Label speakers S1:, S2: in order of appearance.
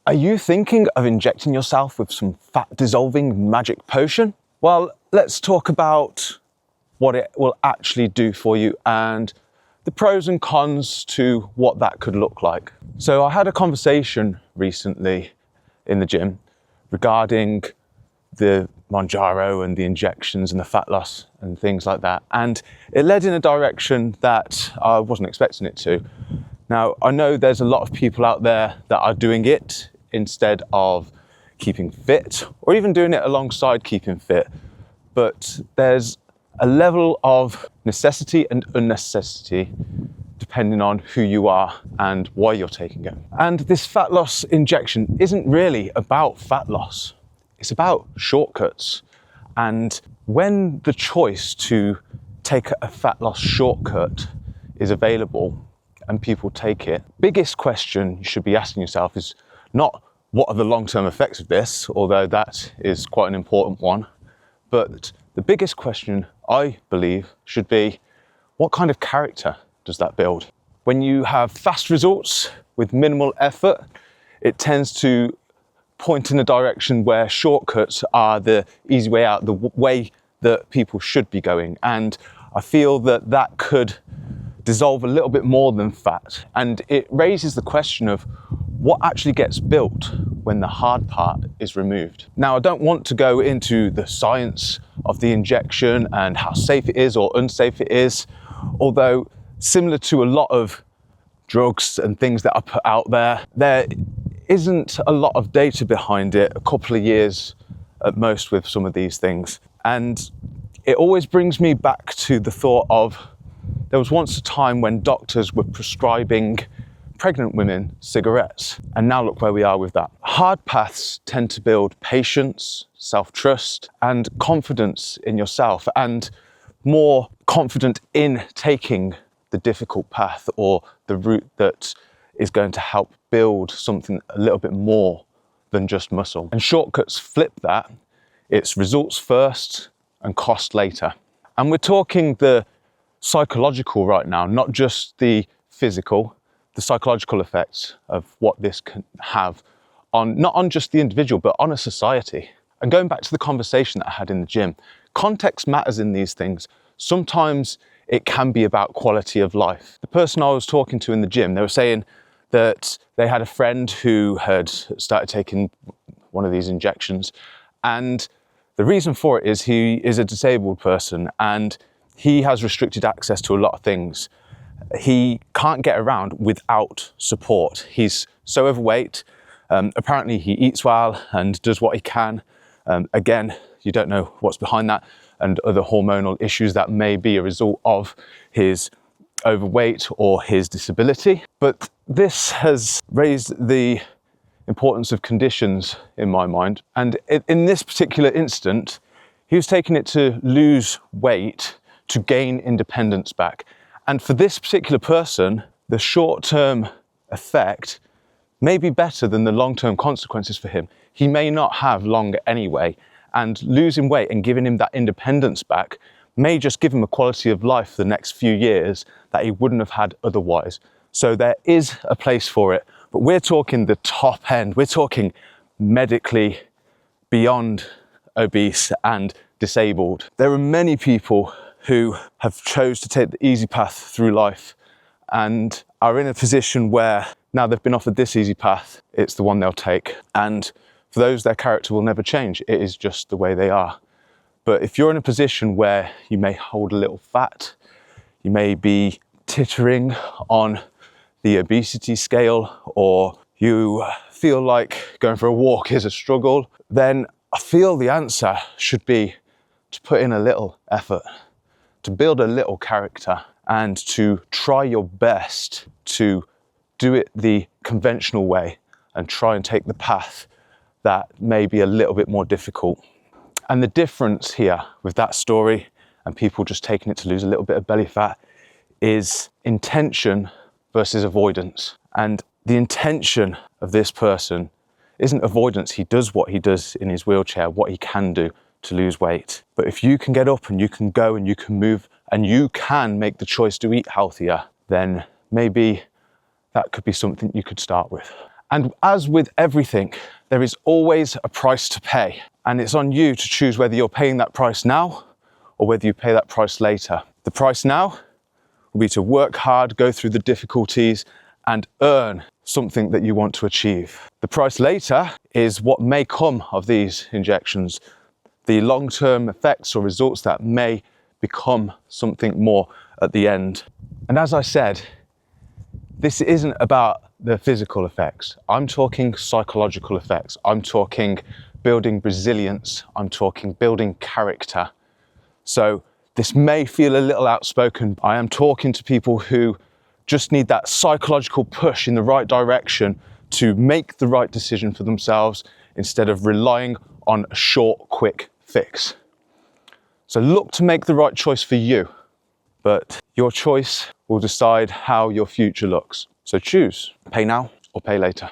S1: Are you thinking of injecting yourself with some fat dissolving magic potion? Well, let's talk about what it will actually do for you and the pros and cons to what that could look like. So I had a conversation recently in the gym regarding the Monjaro and the injections and the fat loss and things like that. And it led in a direction that I wasn't expecting it to. Now, I know there's a lot of people out there that are doing it instead of keeping fit, or even doing it alongside keeping fit. But there's a level of necessity and unnecessity depending on who you are and why you're taking it. And this fat loss injection isn't really about fat loss. It's about shortcuts. And when the choice to take a fat loss shortcut is available and people take it, biggest question you should be asking yourself is not what are the long-term effects of this, although that is quite an important one, but the biggest question I believe should be, what kind of character does that build? When you have fast results with minimal effort, it tends to point in a direction where shortcuts are the easy way out, the way that people should be going. And I feel that that could dissolve a little bit more than fat. And it raises the question of what actually gets built when the hard part is removed. Now, I don't want to go into the science of the injection and how safe it is or unsafe it is, although similar to a lot of drugs and things that are put out there, there isn't a lot of data behind it, a couple of years at most with some of these things. And it always brings me back to the thought of, there was once a time when doctors were prescribing pregnant women cigarettes, and now look where we are with that. Hard paths tend to build patience, self-trust, and confidence in yourself, and more confident in taking the difficult path or the route that is going to help build something a little bit more than just muscle. And shortcuts flip that. It's results first and cost later. And we're talking the psychological right now, not just the physical, the psychological effects of what this can have on, not on just the individual, but on a society. And going back to the conversation that I had in the gym, context matters in these things. Sometimes it can be about quality of life. The person I was talking to in the gym, they were saying that they had a friend who had started taking one of these injections, and the reason for it is he is a disabled person and he has restricted access to a lot of things. He can't get around without support. He's so overweight. Apparently he eats well and does what he can. Again, you don't know what's behind that and other hormonal issues that may be a result of his overweight or his disability. But this has raised the importance of conditions in my mind. And in this particular instant, he was taking it to lose weight to gain independence back. And for this particular person, the short-term effect may be better than the long-term consequences for him. He may not have long anyway, and losing weight and giving him that independence back may just give him a quality of life for the next few years that he wouldn't have had otherwise. So there is a place for it, but we're talking the top end. We're talking medically beyond obese and disabled. There are many people who have chose to take the easy path through life and are in a position where now they've been offered this easy path, it's the one they'll take. And for those, their character will never change. It is just the way they are. But if you're in a position where you may hold a little fat, you may be tittering on the obesity scale, or you feel like going for a walk is a struggle, then I feel the answer should be to put in a little effort, to build a little character, and to try your best to do it the conventional way and try and take the path that may be a little bit more difficult. And the difference here with that story and people just taking it to lose a little bit of belly fat is intention versus avoidance. And the intention of this person isn't avoidance. He does what he does in his wheelchair, what he can do to lose weight. But if you can get up and you can go and you can move and you can make the choice to eat healthier, then maybe that could be something you could start with. And as with everything, there is always a price to pay. And it's on you to choose whether you're paying that price now or whether you pay that price later. The price now will be to work hard, go through the difficulties, and earn something that you want to achieve. The price later is what may come of these injections, the long-term effects or results that may become something more at the end. And as I said, this isn't about the physical effects. I'm talking psychological effects. I'm talking building resilience. I'm talking building character. So this may feel a little outspoken. I am talking to people who just need that psychological push in the right direction to make the right decision for themselves instead of relying on a short, quick fix. So look to make the right choice for you, but your choice will decide how your future looks. So choose, pay now or pay later.